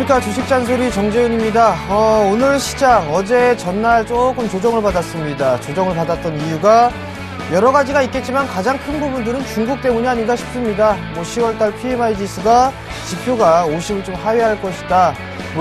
안녕하십니까. 주식잔소리 정재윤입니다. 오늘 시장 어제 전날 조금 조정을 받았습니다. 조정을 받았던 이유가 여러 가지가 있겠지만 가장 큰 부분들은 중국 때문이 아닌가 싶습니다. 10월달 PMI 지수가 지표가 50을 좀 하회할 것이다.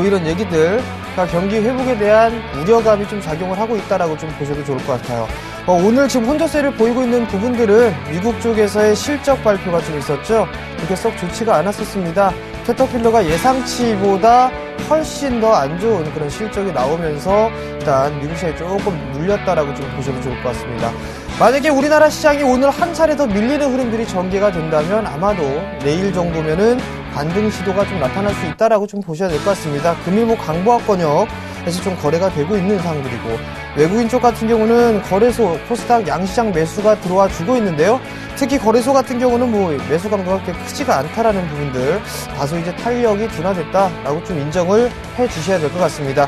이런 얘기들, 그러니까 경기 회복에 대한 우려감이 좀 작용을 하고 있다라고 좀 보셔도 좋을 것 같아요. 오늘 지금 혼조세를 보이고 있는 부분들은 미국 쪽에서의 실적 발표가 좀 있었죠. 그렇게 썩 좋지가 않았었습니다. 캐터필러가 예상치보다 훨씬 더 안 좋은 그런 실적이 나오면서 일단 미국 시장이 조금 눌렸다라고 좀 보셔도 좋을 것 같습니다. 만약에 우리나라 시장이 오늘 한 차례 더 밀리는 흐름들이 전개가 된다면 아마도 내일 정도면은 반등 시도가 좀 나타날 수 있다라고 좀 보셔야 될 것 같습니다. 금일 강보합권역에서 좀 거래가 되고 있는 상황들이고, 외국인 쪽 같은 경우는 거래소, 코스닥 양시장 매수가 들어와 주고 있는데요. 특히 거래소 같은 경우는 매수 강도가 그렇게 크지가 않다라는 부분들, 다소 이제 탄력이 둔화됐다라고 좀 인정을 해 주셔야 될 것 같습니다.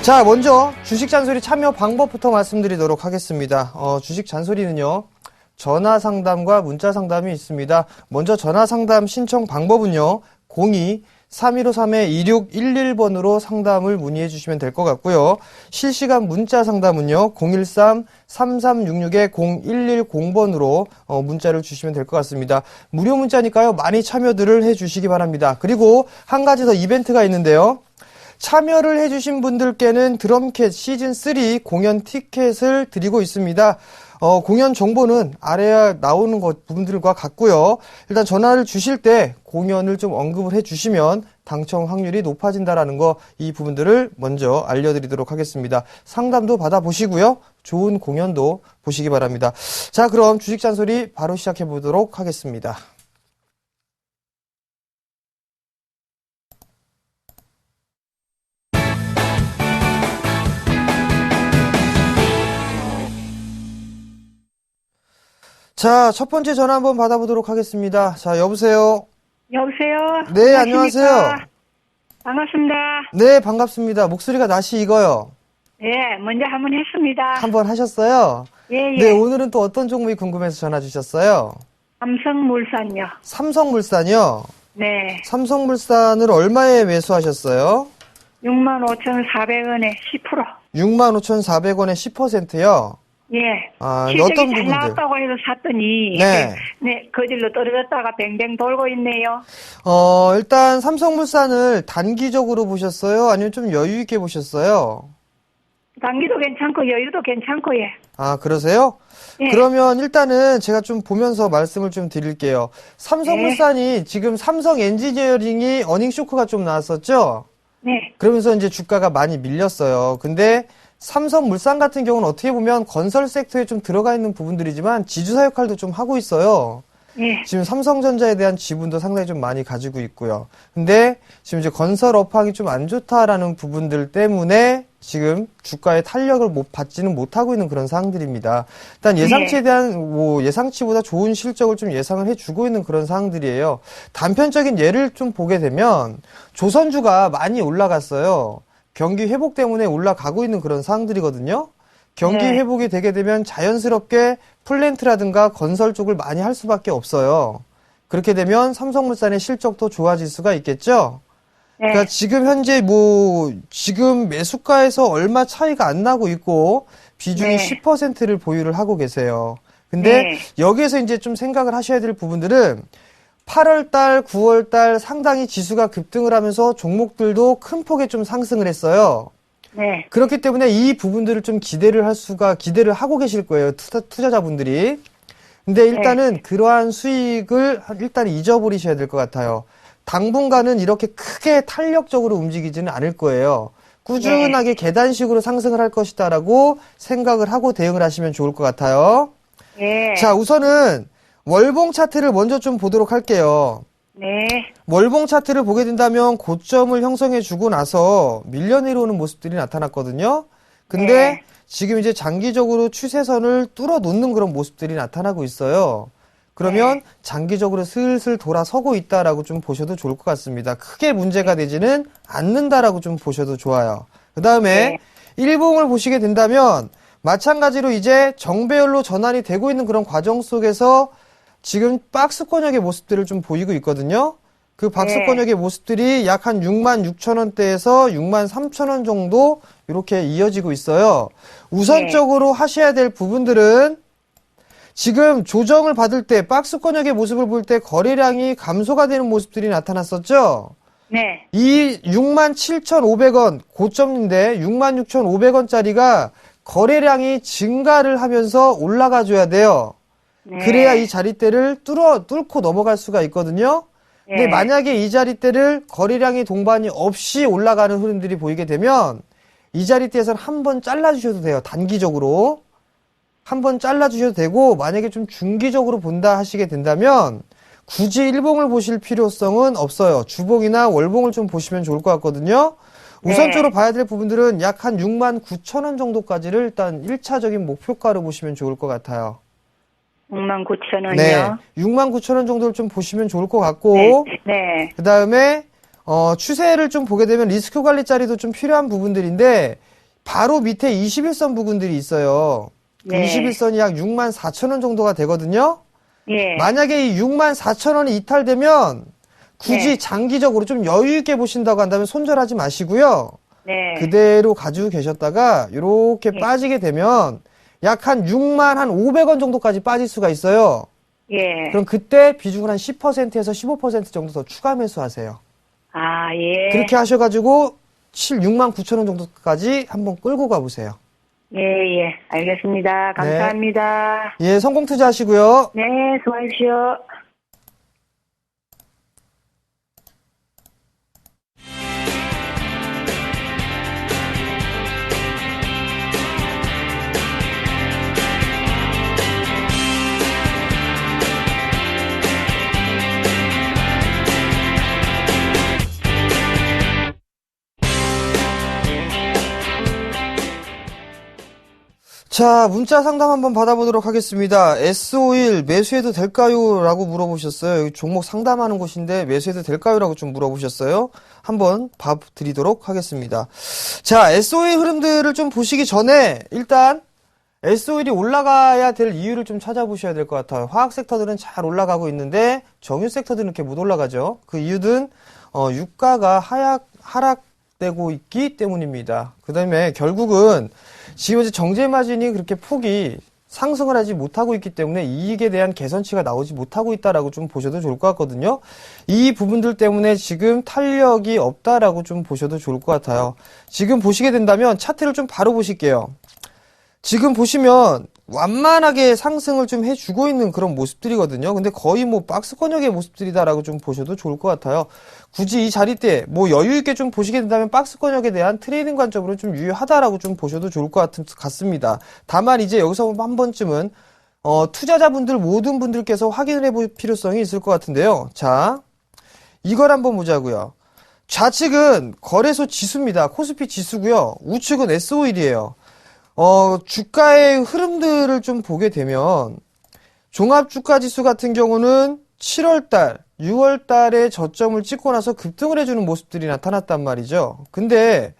자, 먼저 주식 잔소리 참여 방법부터 말씀드리도록 하겠습니다. 주식 잔소리는요, 전화 상담과 문자 상담이 있습니다. 먼저 전화 상담 신청 방법은요, 02-3153-2611번으로 상담을 문의해 주시면 될 것 같고요. 실시간 문자 상담은요, 013-3366-0110번으로 문자를 주시면 될 것 같습니다. 무료 문자니까요, 많이 참여들을 해 주시기 바랍니다. 그리고 한 가지 더 이벤트가 있는데요. 참여를 해주신 분들께는 드럼캣 시즌3 공연 티켓을 드리고 있습니다. 공연 정보는 아래에 나오는 부분들과 같고요. 일단 전화를 주실 때 공연을 좀 언급을 해주시면 당첨 확률이 높아진다라는 거, 이 부분들을 먼저 알려드리도록 하겠습니다. 상담도 받아보시고요. 좋은 공연도 보시기 바랍니다. 자, 그럼 주식 잔소리 바로 시작해 보도록 하겠습니다. 자, 첫 번째 전화 한번 받아보도록 하겠습니다. 자, 여보세요? 여보세요? 네, 안녕하세요. 반갑습니다. 네, 반갑습니다. 목소리가 낯이 익어요. 예, 먼저 한번 했습니다. 한번 하셨어요? 예, 예. 네, 오늘은 또 어떤 종목이 궁금해서 전화 주셨어요? 삼성물산요. 삼성물산이요? 네. 삼성물산을 얼마에 매수하셨어요? 65,400원에 10%. 65,400원에 10%요? 예. 어떤 실적이 잘 부분들? 나왔다고 해서 샀더니 네. 네, 거질로 떨어졌다가 뱅뱅 돌고 있네요. 일단 삼성물산을 단기적으로 보셨어요? 아니면 좀 여유 있게 보셨어요? 단기도 괜찮고 여유도 괜찮고, 예. 아, 그러세요? 예. 그러면 일단은 제가 좀 보면서 말씀을 좀 드릴게요. 삼성물산이 지금 삼성 엔지니어링이 어닝 쇼크가 좀 나왔었죠? 네. 그러면서 이제 주가가 많이 밀렸어요. 근데 삼성물산 같은 경우는 어떻게 보면 건설 섹터에 좀 들어가 있는 부분들이지만 지주사 역할도 좀 하고 있어요. 예. 지금 삼성전자에 대한 지분도 상당히 좀 많이 가지고 있고요. 근데 지금 이제 건설 업황이 좀 안 좋다라는 부분들 때문에 지금 주가의 탄력을 받지는 못하고 있는 그런 상황들입니다. 일단 예상치에 대한 예상치보다 좋은 실적을 좀 예상을 해주고 있는 그런 상황들이에요. 단편적인 예를 좀 보게 되면 조선주가 많이 올라갔어요. 경기 회복 때문에 올라가고 있는 그런 상황들이거든요. 경기 회복이 되게 되면 자연스럽게 플랜트라든가 건설 쪽을 많이 할 수밖에 없어요. 그렇게 되면 삼성물산의 실적도 좋아질 수가 있겠죠. 네. 그러니까 지금 현재 지금 매수가에서 얼마 차이가 안 나고 있고 비중이 10%를 보유를 하고 계세요. 근데 여기에서 이제 좀 생각을 하셔야 될 부분들은 8월달, 9월달 상당히 지수가 급등을 하면서 종목들도 큰 폭의 좀 상승을 했어요. 네. 그렇기 때문에 이 부분들을 좀 기대를 하고 계실 거예요. 투자자분들이. 근데 일단은 그러한 수익을 일단 잊어버리셔야 될 것 같아요. 당분간은 이렇게 크게 탄력적으로 움직이지는 않을 거예요. 꾸준하게 계단식으로 상승을 할 것이다라고 생각을 하고 대응을 하시면 좋을 것 같아요. 자, 우선은 월봉 차트를 먼저 좀 보도록 할게요. 네. 월봉 차트를 보게 된다면 고점을 형성해 주고 나서 밀려 내려오는 모습들이 나타났거든요. 근데 지금 이제 장기적으로 추세선을 뚫어 놓는 그런 모습들이 나타나고 있어요. 그러면 장기적으로 슬슬 돌아서고 있다라고 좀 보셔도 좋을 것 같습니다. 크게 문제가 되지는 않는다라고 좀 보셔도 좋아요. 그 다음에 일봉을 보시게 된다면 마찬가지로 이제 정배열로 전환이 되고 있는 그런 과정 속에서 지금 박스권역의 모습들을 좀 보이고 있거든요. 그 박스권역의 모습들이 약 한 6만 6천 원대에서 6만 3천 원 정도 이렇게 이어지고 있어요. 우선적으로 하셔야 될 부분들은 지금 조정을 받을 때 박스권역의 모습을 볼 때 거래량이 감소가 되는 모습들이 나타났었죠. 네. 이 67,500원 고점인데 66,500원짜리가 거래량이 증가를 하면서 올라가 줘야 돼요. 네. 그래야 이 자리대를 뚫고 넘어갈 수가 있거든요. 근데 네. 만약에 이 자리대를 거래량이 동반이 없이 올라가는 흐름들이 보이게 되면 이 자리대에서는 한번 잘라주셔도 돼요. 단기적으로. 한번 잘라주셔도 되고, 만약에 좀 중기적으로 본다 하시게 된다면 굳이 일봉을 보실 필요성은 없어요. 주봉이나 월봉을 좀 보시면 좋을 것 같거든요. 우선적으로 봐야 될 부분들은 약 한 6만 9천 원 정도까지를 일단 1차적인 목표가로 보시면 좋을 것 같아요. 69,000원이요. 네. 6만 9천 원 정도를 좀 보시면 좋을 것 같고, 네. 그 다음에, 추세를 좀 보게 되면 리스크 관리 자리도 좀 필요한 부분들인데, 바로 밑에 21선 부분들이 있어요. 그 네. 21선이 약 6만 4천 원 정도가 되거든요. 예. 만약에 이 6만 4천 원이 이탈되면 굳이 네. 장기적으로 좀 여유 있게 보신다고 한다면 손절하지 마시고요. 네. 그대로 가지고 계셨다가 이렇게 예. 빠지게 되면 약 한 6만 한 500원 정도까지 빠질 수가 있어요. 예. 그럼 그때 비중을 한 10%에서 15% 정도 더 추가 매수하세요. 아, 예. 그렇게 하셔가지고 6만 9천 원 정도까지 한번 끌고 가보세요. 예, 예. 알겠습니다. 감사합니다. 예, 성공 투자하시고요. 네, 수고하십시오. 자, 문자 상담 한번 받아보도록 하겠습니다. S51 매수해도 될까요? 라고 물어보셨어요. 여기 종목 상담하는 곳인데 매수해도 될까요? 라고 좀 물어보셨어요. 한번 밥 드리도록 하겠습니다. 자, S51 흐름들을 좀 보시기 전에 일단 S51이 올라가야 될 이유를 좀 찾아보셔야 될 것 같아요. 화학 섹터들은 잘 올라가고 있는데 정유 섹터들은 이렇게 못 올라가죠. 그 이유는 유가가 하락되고 있기 때문입니다. 그 다음에 결국은 지금 이제 정제 마진이 그렇게 폭이 상승을 하지 못하고 있기 때문에 이익에 대한 개선치가 나오지 못하고 있다라고 좀 보셔도 좋을 것 같거든요. 이 부분들 때문에 지금 탄력이 없다라고 좀 보셔도 좋을 것 같아요. 지금 보시게 된다면 차트를 좀 바로 보실게요. 지금 보시면 완만하게 상승을 좀 해주고 있는 그런 모습들이거든요. 근데 거의 뭐 박스권역의 모습들이다라고 좀 보셔도 좋을 것 같아요. 굳이 이 자리대 뭐 여유있게 좀 보시게 된다면 박스권역에 대한 트레이딩 관점으로 좀 유효하다라고 좀 보셔도 좋을 것 같습니다. 다만 이제 여기서 한 번쯤은 투자자분들 모든 분들께서 확인을 해볼 필요성이 있을 것 같은데요. 자, 이걸 한번 보자고요. 좌측은 거래소 지수입니다. 코스피 지수고요. 우측은 S51이에요. 주가의 흐름들을 좀 보게 되면 종합주가지수 같은 경우는 7월달, 6월달에 저점을 찍고 나서 급등을 해주는 모습들이 나타났단 말이죠. 근데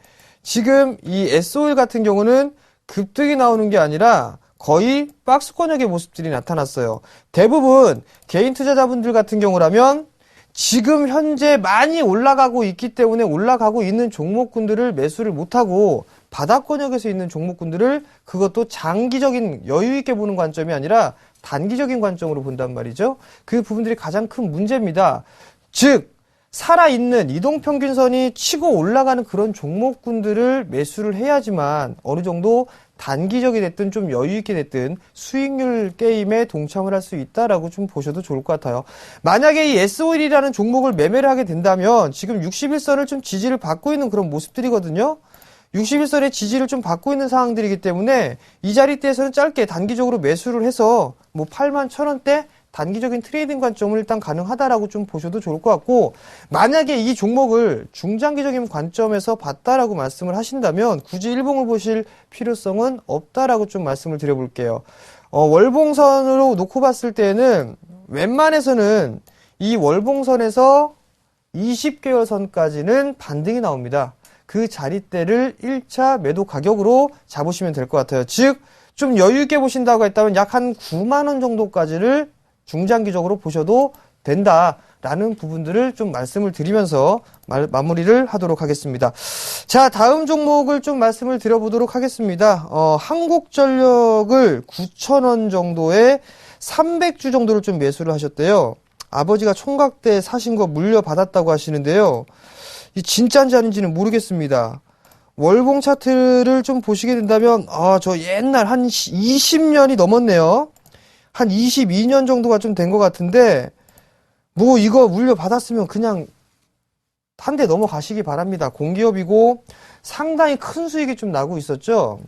지금 이 S51 같은 경우는 급등이 나오는 게 아니라 거의 박스권역의 모습들이 나타났어요. 대부분 개인 투자자분들 같은 경우라면 지금 현재 많이 올라가고 있기 때문에 올라가고 있는 종목군들을 매수를 못하고 바닥권역에서 있는 종목군들을 그것도 장기적인 여유있게 보는 관점이 아니라 단기적인 관점으로 본단 말이죠. 그 부분들이 가장 큰 문제입니다. 즉 살아있는 이동평균선이 치고 올라가는 그런 종목군들을 매수를 해야지만 어느 정도 단기적이 됐든 좀 여유있게 됐든 수익률 게임에 동참을 할 수 있다라고 좀 보셔도 좋을 것 같아요. 만약에 이 S51이라는 종목을 매매를 하게 된다면 지금 61선을 좀 지지를 받고 있는 그런 모습들이거든요. 61선의 지지를 좀 받고 있는 상황들이기 때문에 이 자리대에서는 짧게 단기적으로 매수를 해서 뭐 81,000원대 단기적인 트레이딩 관점을 일단 가능하다라고 좀 보셔도 좋을 것 같고, 만약에 이 종목을 중장기적인 관점에서 봤다라고 말씀을 하신다면 굳이 일봉을 보실 필요성은 없다라고 좀 말씀을 드려볼게요. 월봉선으로 놓고 봤을 때는 웬만해서는 이 월봉선에서 20개월 선까지는 반등이 나옵니다. 그 자리대를 1차 매도 가격으로 잡으시면 될 것 같아요. 즉, 좀 여유있게 보신다고 했다면 약 한 9만원 정도까지를 중장기적으로 보셔도 된다. 라는 부분들을 좀 말씀을 드리면서 마무리를 하도록 하겠습니다. 자, 다음 종목을 좀 말씀을 드려보도록 하겠습니다. 한국전력을 9,000원 정도에 300주 정도를 좀 매수를 하셨대요. 아버지가 총각 때 사신 거 물려받았다고 하시는데요. 이 진짜인지 아닌지는 모르겠습니다. 월봉 차트를 좀 보시게 된다면, 저 옛날 한 20년이 넘었네요. 한 22년 정도가 좀 된 것 같은데, 뭐 이거 물려받았으면 그냥 한 대 넘어가시기 바랍니다. 공기업이고 상당히 큰 수익이 좀 나고 있었죠.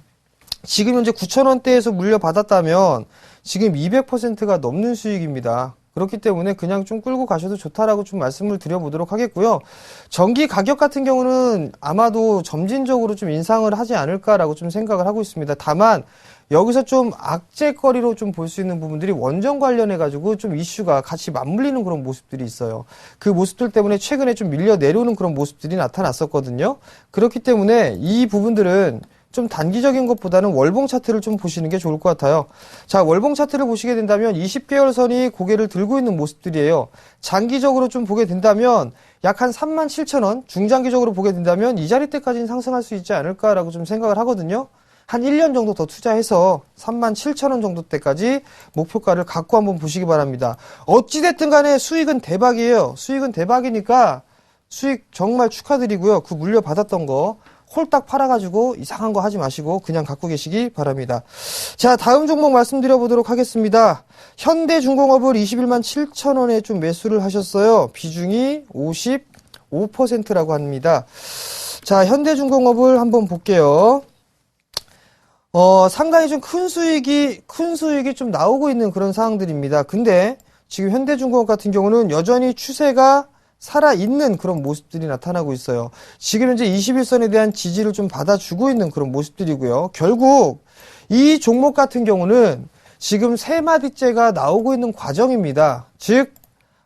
지금 현재 9,000원대에서 물려받았다면 지금 200%가 넘는 수익입니다. 그렇기 때문에 그냥 좀 끌고 가셔도 좋다라고 좀 말씀을 드려보도록 하겠고요. 전기 가격 같은 경우는 아마도 점진적으로 좀 인상을 하지 않을까라고 좀 생각을 하고 있습니다. 다만 여기서 좀 악재거리로 좀 볼 수 있는 부분들이 원전 관련해가지고 좀 이슈가 같이 맞물리는 그런 모습들이 있어요. 그 모습들 때문에 최근에 좀 밀려 내려오는 그런 모습들이 나타났었거든요. 그렇기 때문에 이 부분들은 좀 단기적인 것보다는 월봉 차트를 좀 보시는 게 좋을 것 같아요. 자, 월봉 차트를 보시게 된다면 20개월 선이 고개를 들고 있는 모습들이에요. 장기적으로 좀 보게 된다면 약 한 37,000원, 중장기적으로 보게 된다면 이 자리대까지는 상승할 수 있지 않을까라고 좀 생각을 하거든요. 한 1년 정도 더 투자해서 37,000원 정도 때까지 목표가를 갖고 한번 보시기 바랍니다. 어찌됐든 간에 수익은 대박이에요. 수익은 대박이니까 수익 정말 축하드리고요. 그 물려받았던 거 홀딱 팔아가지고 이상한 거 하지 마시고 그냥 갖고 계시기 바랍니다. 자, 다음 종목 말씀드려보도록 하겠습니다. 현대중공업을 21만 7천원에 좀 매수를 하셨어요. 비중이 55%라고 합니다. 자, 현대중공업을 한번 볼게요. 상당히 좀 큰 수익이 좀 나오고 있는 그런 상황들입니다. 근데 지금 현대중공업 같은 경우는 여전히 추세가 살아있는 그런 모습들이 나타나고 있어요. 지금 현재 21선에 대한 지지를 좀 받아주고 있는 그런 모습들이고요. 결국 이 종목 같은 경우는 지금 3마디째가 나오고 있는 과정입니다. 즉,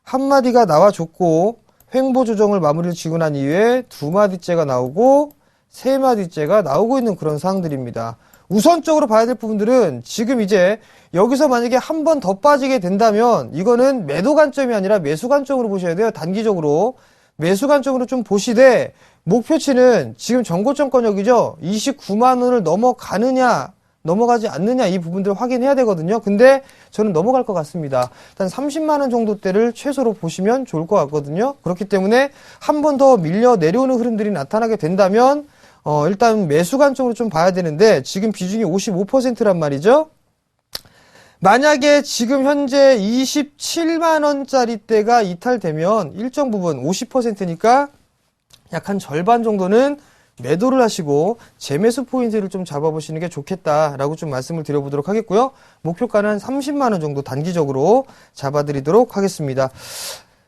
한 마디가 나와줬고 횡보 조정을 마무리를 지고 난 이후에 2마디째가 나오고 3마디째가 나오고 있는 그런 상황들입니다. 우선적으로 봐야 될 부분들은 지금 이제 여기서 만약에 한 번 더 빠지게 된다면 이거는 매도 관점이 아니라 매수 관점으로 보셔야 돼요. 단기적으로. 매수 관점으로 좀 보시되 목표치는 지금 정고점권역이죠. 29만 원을 넘어가느냐 넘어가지 않느냐 이 부분들을 확인해야 되거든요. 근데 저는 넘어갈 것 같습니다. 일단 30만 원 정도대를 최소로 보시면 좋을 것 같거든요. 그렇기 때문에 한 번 더 밀려 내려오는 흐름들이 나타나게 된다면 일단 매수 관점으로 좀 봐야 되는데 지금 비중이 55%란 말이죠. 만약에 지금 현재 27만 원짜리 대가 이탈되면 일정 부분 50%니까 약 한 절반 정도는 매도를 하시고 재매수 포인트를 좀 잡아보시는 게 좋겠다라고 좀 말씀을 드려보도록 하겠고요. 목표가는 한 30만 원 정도 단기적으로 잡아드리도록 하겠습니다.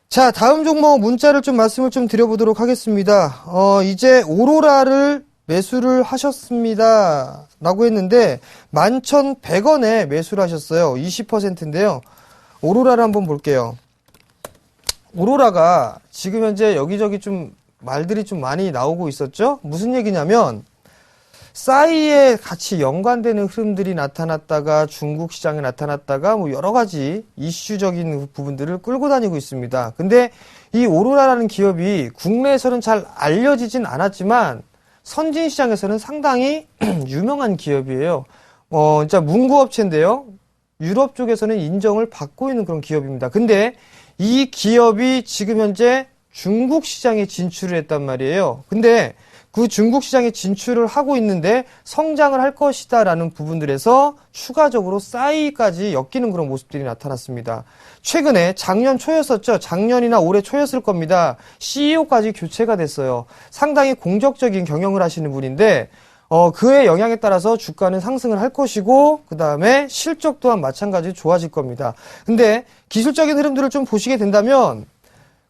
자, 다음 종목 문자를 좀 말씀을 좀 드려보도록 하겠습니다. 이제 오로라를 매수를 하셨습니다. 라고 했는데 11,100원에 매수를 하셨어요. 20%인데요. 오로라를 한번 볼게요. 오로라가 지금 현재 여기저기 좀 말들이 좀 많이 나오고 있었죠? 무슨 얘기냐면 싸이에 같이 연관되는 흐름들이 나타났다가 중국 시장에 나타났다가 뭐 여러 가지 이슈적인 부분들을 끌고 다니고 있습니다. 근데 이 오로라라는 기업이 국내에서는 잘 알려지진 않았지만 선진 시장에서는 상당히 유명한 기업이에요. 진짜 문구업체인데요. 유럽 쪽에서는 인정을 받고 있는 그런 기업입니다. 근데 이 기업이 지금 현재 중국 시장에 진출을 했단 말이에요. 근데 그 중국 시장에 진출을 하고 있는데 성장을 할 것이다 라는 부분들에서 추가적으로 싸이까지 엮이는 그런 모습들이 나타났습니다. 최근에 작년 초였었죠. 작년이나 올해 초였을 겁니다. CEO까지 교체가 됐어요. 상당히 공적적인 경영을 하시는 분인데 그의 영향에 따라서 주가는 상승을 할 것이고 그 다음에 실적 또한 마찬가지로 좋아질 겁니다. 근데 기술적인 흐름들을 좀 보시게 된다면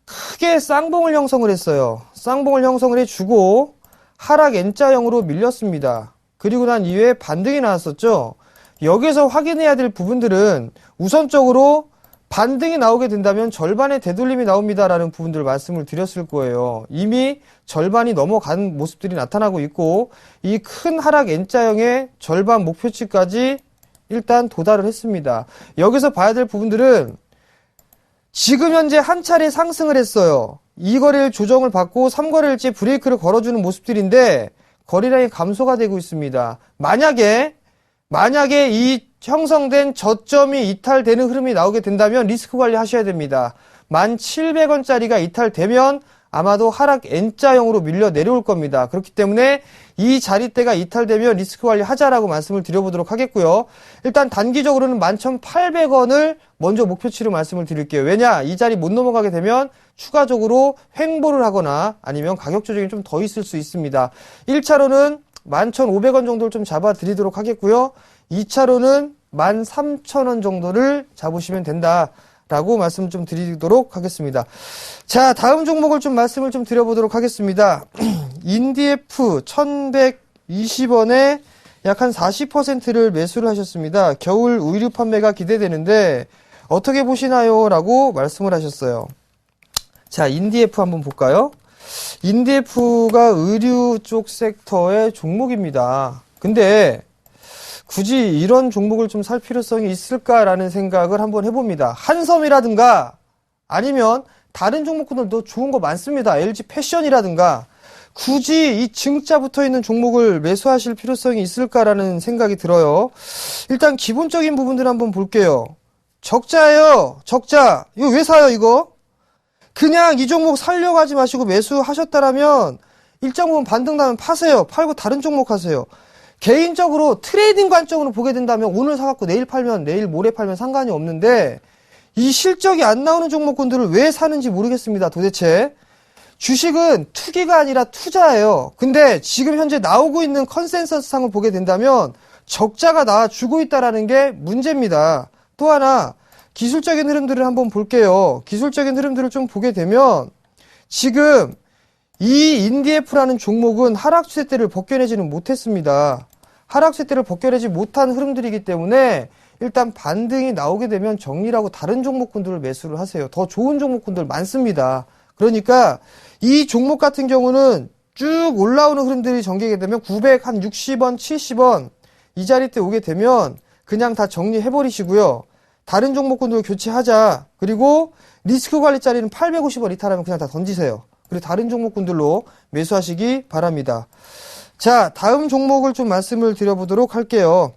크게 쌍봉을 형성을 했어요. 쌍봉을 형성을 해주고 하락 N자형으로 밀렸습니다. 그리고 난 이후에 반등이 나왔었죠. 여기서 확인해야 될 부분들은 우선적으로 반등이 나오게 된다면 절반의 되돌림이 나옵니다라는 부분들을 말씀을 드렸을 거예요. 이미 절반이 넘어간 모습들이 나타나고 있고 이 큰 하락 N자형의 절반 목표치까지 일단 도달을 했습니다. 여기서 봐야 될 부분들은 지금 현재 한 차례 상승을 했어요. 2거래일 조정을 받고 3거래일째 브레이크를 걸어주는 모습들인데 거래량이 감소가 되고 있습니다. 만약에 이 형성된 저점이 이탈되는 흐름이 나오게 된다면 리스크 관리 하셔야 됩니다. 1,700원짜리가 이탈되면 아마도 하락 N자형으로 밀려 내려올 겁니다. 그렇기 때문에 이 자리대가 이탈되면 리스크 관리 하자라고 말씀을 드려보도록 하겠고요. 일단 단기적으로는 11,800원을 먼저 목표치로 말씀을 드릴게요. 왜냐? 이 자리 못 넘어가게 되면 추가적으로 횡보를 하거나 아니면 가격 조정이 좀 더 있을 수 있습니다. 1차로는 11,500원 정도를 좀 잡아드리도록 하겠고요. 2차로는 13,000원 정도를 잡으시면 된다라고 말씀 좀 드리도록 하겠습니다. 자, 다음 종목을 좀 말씀을 좀 드려보도록 하겠습니다. 인디에프 1,120원에 약 한 40%를 매수를 하셨습니다. 겨울 의류 판매가 기대되는데 어떻게 보시나요? 라고 말씀을 하셨어요. 자, 인디에프 한번 볼까요? 인디에프가 의류 쪽 섹터의 종목입니다. 근데 굳이 이런 종목을 좀 살 필요성이 있을까라는 생각을 한번 해봅니다. 한섬이라든가 아니면 다른 종목들도 좋은 거 많습니다. LG 패션이라든가 굳이 이 증자 붙어있는 종목을 매수하실 필요성이 있을까라는 생각이 들어요. 일단 기본적인 부분들 한번 볼게요. 적자예요. 적자. 이거 왜 사요 이거? 그냥 이 종목 살려고 하지 마시고 매수하셨다라면 일정 부분 반등 나면 파세요. 팔고 다른 종목 하세요. 개인적으로 트레이딩 관점으로 보게 된다면 오늘 사갖고 내일 팔면 내일 모레 팔면 상관이 없는데 이 실적이 안 나오는 종목군들을 왜 사는지 모르겠습니다. 도대체 주식은 투기가 아니라 투자예요. 근데 지금 현재 나오고 있는 컨센서스 상을 보게 된다면 적자가 나와주고 있다는 게 문제입니다. 또 하나 기술적인 흐름들을 한번 볼게요. 기술적인 흐름들을 좀 보게 되면 지금 이 인디에프라는 종목은 하락 추세대를 벗겨내지는 못했습니다. 하락 추세대를 벗겨내지 못한 흐름들이기 때문에 일단 반등이 나오게 되면 정리를 하고 다른 종목군들을 매수를 하세요. 더 좋은 종목군들 많습니다. 그러니까 이 종목 같은 경우는 쭉 올라오는 흐름들이 전개하게 되면 960원, 70원 이 자리대 오게 되면 그냥 다 정리해버리시고요. 다른 종목군들 교체하자. 그리고 리스크 관리 자리는 850원 이탈하면 그냥 다 던지세요. 그리고 다른 종목군들로 매수하시기 바랍니다. 자, 다음 종목을 좀 말씀을 드려보도록 할게요.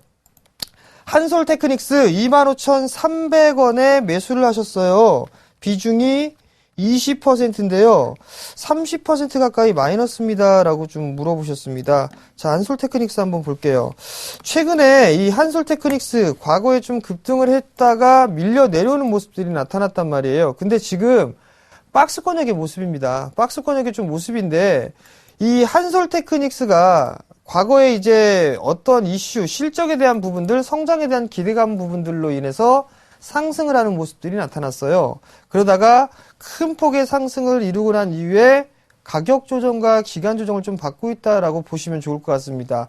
한솔테크닉스 25,300원에 매수를 하셨어요. 비중이 20%인데요. 30% 가까이 마이너스입니다. 라고 좀 물어보셨습니다. 자, 한솔테크닉스 한번 볼게요. 최근에 이 한솔테크닉스 과거에 좀 급등을 했다가 밀려 내려오는 모습들이 나타났단 말이에요. 근데 지금 박스권역의 모습입니다. 박스권역의 좀 모습인데 이 한솔테크닉스가 과거에 이제 어떤 이슈, 실적에 대한 부분들, 성장에 대한 기대감 부분들로 인해서 상승을 하는 모습들이 나타났어요. 그러다가 큰 폭의 상승을 이루고 난 이후에 가격 조정과 기간 조정을 좀 받고 있다라고 보시면 좋을 것 같습니다.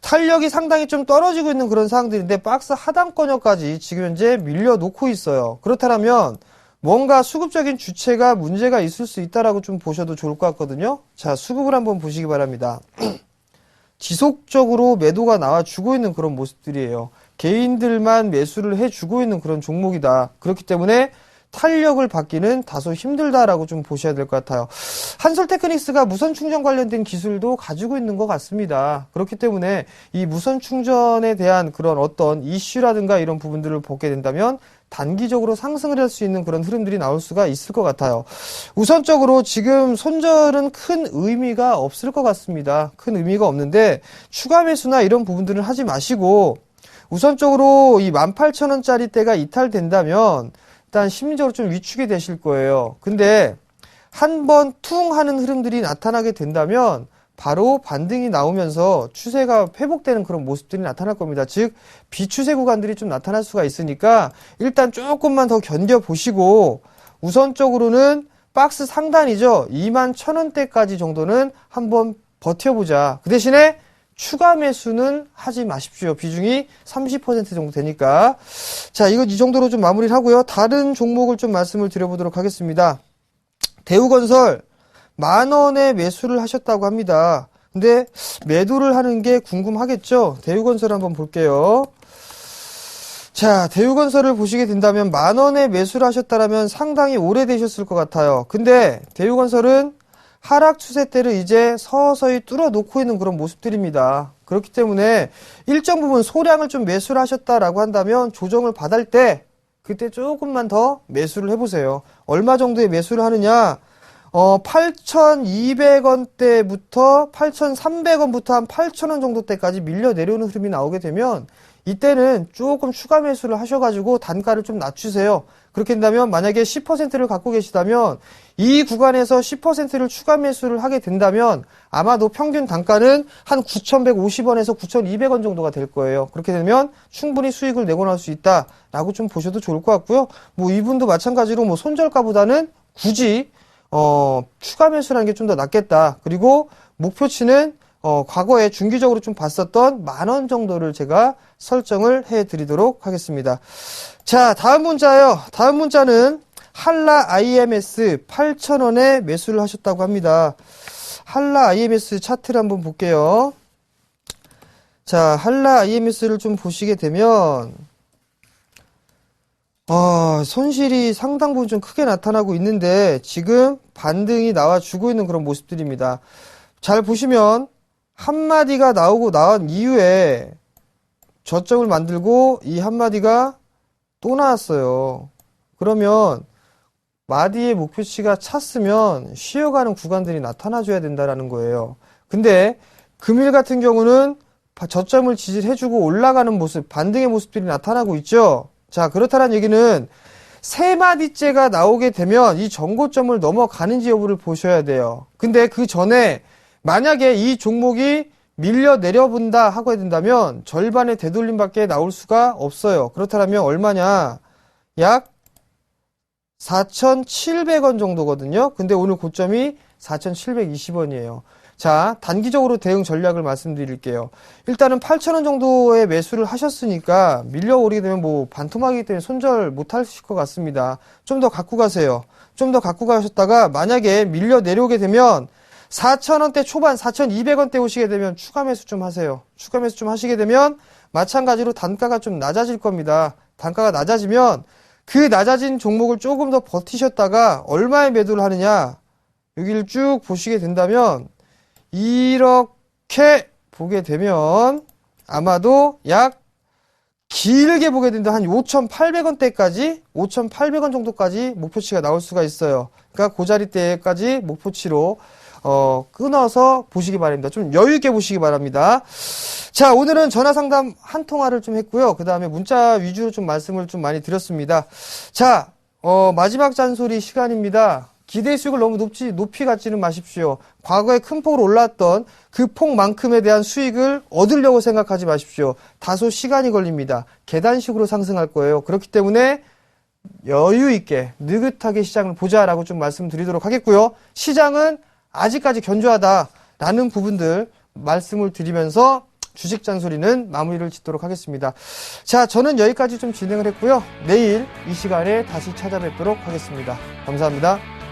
탄력이 상당히 좀 떨어지고 있는 그런 상황들인데 박스 하단권역까지 지금 현재 밀려놓고 있어요. 그렇다면 뭔가 수급적인 주체가 문제가 있을 수 있다라고 좀 보셔도 좋을 것 같거든요. 자, 수급을 한번 보시기 바랍니다. 지속적으로 매도가 나와주고 있는 그런 모습들이에요. 개인들만 매수를 해주고 있는 그런 종목이다. 그렇기 때문에 탄력을 받기는 다소 힘들다라고 좀 보셔야 될 것 같아요. 한솔테크닉스가 무선 충전 관련된 기술도 가지고 있는 것 같습니다. 그렇기 때문에 이 무선 충전에 대한 그런 어떤 이슈라든가 이런 부분들을 보게 된다면 단기적으로 상승을 할 수 있는 그런 흐름들이 나올 수가 있을 것 같아요. 우선적으로 지금 손절은 큰 의미가 없을 것 같습니다. 큰 의미가 없는데 추가 매수나 이런 부분들은 하지 마시고 우선적으로 이 18,000원짜리 대가 이탈된다면 일단 심리적으로 좀 위축이 되실 거예요. 근데 한번 퉁 하는 흐름들이 나타나게 된다면 바로 반등이 나오면서 추세가 회복되는 그런 모습들이 나타날 겁니다. 즉 비추세 구간들이 좀 나타날 수가 있으니까 일단 조금만 더 견뎌보시고 우선적으로는 박스 상단이죠. 21,000원대까지 정도는 한번 버텨보자. 그 대신에 추가 매수는 하지 마십시오. 비중이 30% 정도 되니까. 자, 이거 이 정도로 좀 마무리를 하고요. 다른 종목을 좀 말씀을 드려보도록 하겠습니다. 대우건설 10,000원에 매수를 하셨다고 합니다. 근데 매도를 하는 게 궁금하겠죠? 대우건설 한번 볼게요. 자, 대우건설을 보시게 된다면 10,000원에 매수를 하셨다면 상당히 오래되셨을 것 같아요. 근데 대우건설은 하락 추세대를 이제 서서히 뚫어놓고 있는 그런 모습들입니다. 그렇기 때문에 일정 부분 소량을 좀 매수를 하셨다라고 한다면 조정을 받을 때 그때 조금만 더 매수를 해보세요. 얼마 정도의 매수를 하느냐? 8,200원대부터 8,300원부터 한 8,000원 정도 때까지 밀려 내려오는 흐름이 나오게 되면 이때는 조금 추가 매수를 하셔가지고 단가를 좀 낮추세요. 그렇게 된다면 만약에 10%를 갖고 계시다면 이 구간에서 10%를 추가 매수를 하게 된다면 아마도 평균 단가는 한 9,150원에서 9,200원 정도가 될 거예요. 그렇게 되면 충분히 수익을 내고 날 수 있다라고 좀 보셔도 좋을 것 같고요. 뭐 이분도 마찬가지로 뭐 손절가보다는 굳이 추가 매수라는 게 좀 더 낫겠다. 그리고 목표치는 과거에 중기적으로 좀 봤었던 10,000원 정도를 제가 설정을 해드리도록 하겠습니다. 자, 다음 문자요. 다음 문자는 한라 IMS 8,000원에 매수를 하셨다고 합니다. 한라 IMS 차트를 한번 볼게요. 자, 한라 IMS를 좀 보시게 되면 손실이 상당 부분 좀 크게 나타나고 있는데 지금 반등이 나와주고 있는 그런 모습들입니다. 잘 보시면 한마디가 나온 이후에 저점을 만들고 이 한마디가 또 나왔어요. 그러면 마디의 목표치가 찼으면 쉬어가는 구간들이 나타나줘야 된다라는 거예요. 근데 금일 같은 경우는 저점을 지지해주고 올라가는 모습, 반등의 모습들이 나타나고 있죠. 자, 그렇다는 얘기는 세 마디째가 나오게 되면 이 전고점을 넘어가는지 여부를 보셔야 돼요. 근데 그 전에 만약에 이 종목이 밀려 내려본다 하고 된다면 절반의 되돌림밖에 나올 수가 없어요. 그렇다면 얼마냐? 약 4,700원 정도거든요. 근데 오늘 고점이 4,720원이에요. 자, 단기적으로 대응 전략을 말씀드릴게요. 일단은 8,000원 정도의 매수를 하셨으니까 밀려오르게 되면 뭐 반토막이기 때문에 손절 못 하실 것 같습니다. 좀 더 갖고 가세요. 좀 더 갖고 가셨다가 만약에 밀려 내려오게 되면 4,000원대 초반 4,200원대 오시게 되면 추가 매수 좀 하세요. 추가 매수 좀 하시게 되면 마찬가지로 단가가 좀 낮아질 겁니다. 단가가 낮아지면 그 낮아진 종목을 조금 더 버티셨다가 얼마에 매도를 하느냐? 여기를 쭉 보시게 된다면 이렇게 보게 되면 아마도 약 길게 보게 된다 한 5,800원대까지 5,800원 정도까지 목표치가 나올 수가 있어요. 그러니까 그 자리대까지 목표치로 끊어서 보시기 바랍니다. 좀 여유 있게 보시기 바랍니다. 자, 오늘은 전화 상담 한 통화를 좀 했고요. 그 다음에 문자 위주로 좀 말씀을 좀 많이 드렸습니다. 자, 마지막 잔소리 시간입니다. 기대 수익을 너무 높이 갖지는 마십시오. 과거에 큰 폭으로 올랐던 그 폭만큼에 대한 수익을 얻으려고 생각하지 마십시오. 다소 시간이 걸립니다. 계단식으로 상승할 거예요. 그렇기 때문에 여유 있게 느긋하게 시장을 보자라고 좀 말씀드리도록 하겠고요. 시장은 아직까지 견조하다라는 부분들 말씀을 드리면서 주식 잔소리는 마무리를 짓도록 하겠습니다. 자, 저는 여기까지 좀 진행을 했고요. 내일 이 시간에 다시 찾아뵙도록 하겠습니다. 감사합니다.